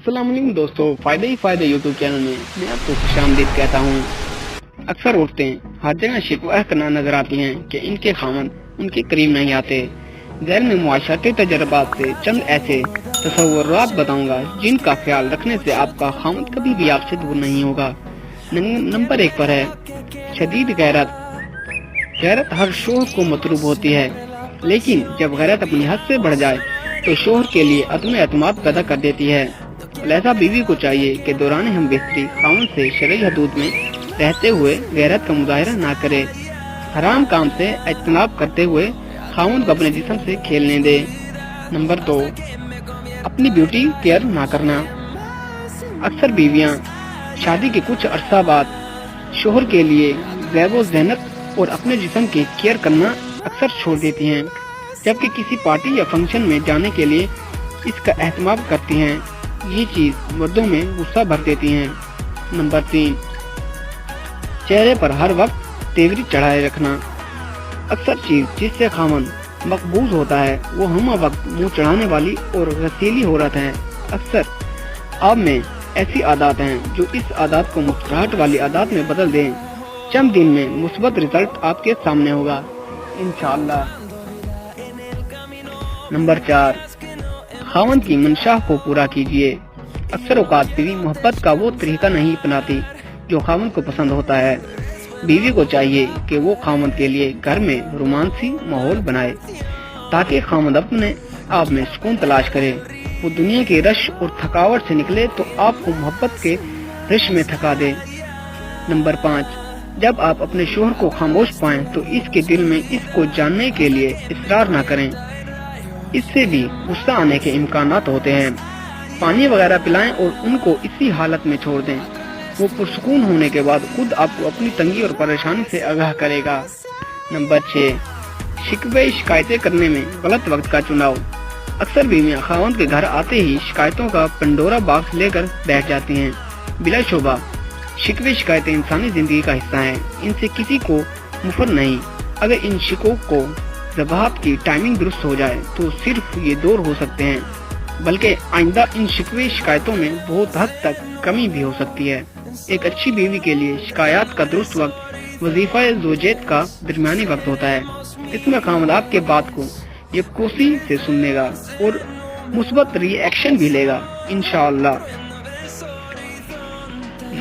अस्सलाम वालेकुम दोस्तों, फायदे ही फायदे यूट्यूब चैनल में मैं आपको खुशामदीद कहता हूँ। अक्सर औरतें हर जगह शिकवा करना नजर आती हैं कि इनके खामन उनके करीब नहीं आते। ज़ैल में मुआशरती तजर्बात से चंद ऐसे तसव्वुरात बताऊंगा जिनका ख्याल रखने से आपका खामन कभी भी आपसे दूर नहीं होगा। नंबर 1 पर है शदीद गैरत। गैरत हर शोहर को मतलूब होती है, लेकिन जब गैरत अपनी हद से बढ़ जाए तो शोहर के लिए अदम एतमाद पैदा कर देती है। लिहाजा बीवी को चाहिए कि दौरान हम बेहतरी खामन से शरई हदूद में रहते हुए गैरत का मुजाहरा ना करे। हराम काम से इज्तनाब करते हुए खामन को अपने जिस्म से खेलने दे। नंबर 2, अपनी ब्यूटी केयर ना करना। अक्सर बीवियां शादी के कुछ अरसा बाद शोहर के लिए ज़ैब व ज़ीनत और अपने जिस्म की केयर करना अक्सर छोड़ देती हैं, जबकि किसी पार्टी या फंक्शन में जाने के लिए इसका एहतमाम करती हैं। ये चीज मर्दों में गुस्सा भर देती हैं। नंबर 3, चेहरे पर हर वक्त तेवरी चढ़ाए रखना। अक्सर चीज जिससे खामन मकबूज होता है वो हम वक्त मुंह चढ़ाने वाली और रसीली औरत है। अक्सर आप में ऐसी आदत हैं जो इस आदत को मुस्कुराहट वाली आदत में बदल दें। चंद दिन में मुस्बत रिजल्ट आपके सामने होगा इंशाअल्लाह। नंबर 4, खामन की मंशा को पूरा कीजिए। अक्सर औकात बीवी मोहब्बत का वो तरीका नहीं अपनाती जो खामन को पसंद होता है। बीवी को चाहिए कि वो खामन के लिए घर में रोमांसी माहौल बनाए ताकि खामन अपने आप में सुकून तलाश करे। वो दुनिया के रश और थकावट से निकले तो आपको मोहब्बत के रश में थका दे। नंबर 5, जब आप अपने शोहर को खामोश पाएं तो इसके दिल में इसको जानने के लिए इसरार ना करें, इससे भी गुस्सा आने के इम्कानात होते हैं। पानी वगैरह पिलाएं और उनको इसी हालत में छोड़ दें। वो पुरसुकून होने के बाद खुद आपको अपनी तंगी और परेशानी से आगाह करेगा। नंबर 6, शिकवे शिकायतें करने में गलत वक्त का चुनाव। अक्सर बीवियां खावंद के घर आते ही शिकायतों का पंडोरा बॉक्स लेकर बैठ जाती हैं। बिला शुबा शिकवे शिकायतें इंसानी जिंदगी का हिस्सा हैं, इनसे किसी को मुफर नहीं। अगर इन शिकों को ज़बात की टाइमिंग दुरुस्त हो जाए तो सिर्फ ये दूर हो सकते हैं, बल्कि आइंदा इन शिकवे शिकायतों में बहुत हद तक कमी भी हो सकती है। एक अच्छी बीवी के लिए शिकायत का दुरुस्त वक्त वजीफा ज़ौजियत का दरमियानी वक्त होता है। इसमें खामद आपके बात को यकूसी से सुनेगा और मुस्बत रिएक्शन भी लेगा इंशाअल्लाह।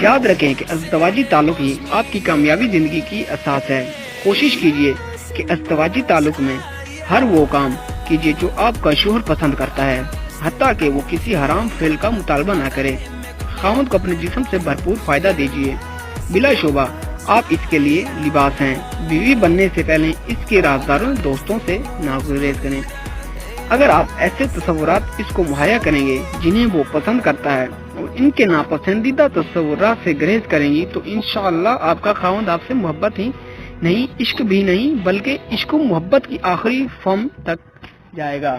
याद रखें कि अज़दवाजी ताल्लुक ही आपकी कामयाबी जिंदगी की असास है। कोशिश कीजिए कि अज़दवाजी ताल्लुक में हर वो काम कीजिए जो आपका शोहर पसंद करता है, हत्ता कि वो किसी हराम फेल का मुतालबा ना करे। खामद को अपने जिस्म से भरपूर फायदा दीजिए। बिला शोबा आप इसके लिए लिबास हैं। बीवी बनने से पहले इसके राजदारों दोस्तों से ना गुरेज करें। अगर आप ऐसे तसव्वुरात इसको मुहैया करेंगे जिन्हें वो पसंद करता है और इनके नापसंदीदा तसव्वुरात से गुरेज करेंगी तो इंशाअल्लाह आपका खामद आपसे मोहब्बत ही नहीं, इश्क भी नहीं, बल्कि इश्क मोहब्बत की आखिरी फॉर्म तक जाएगा।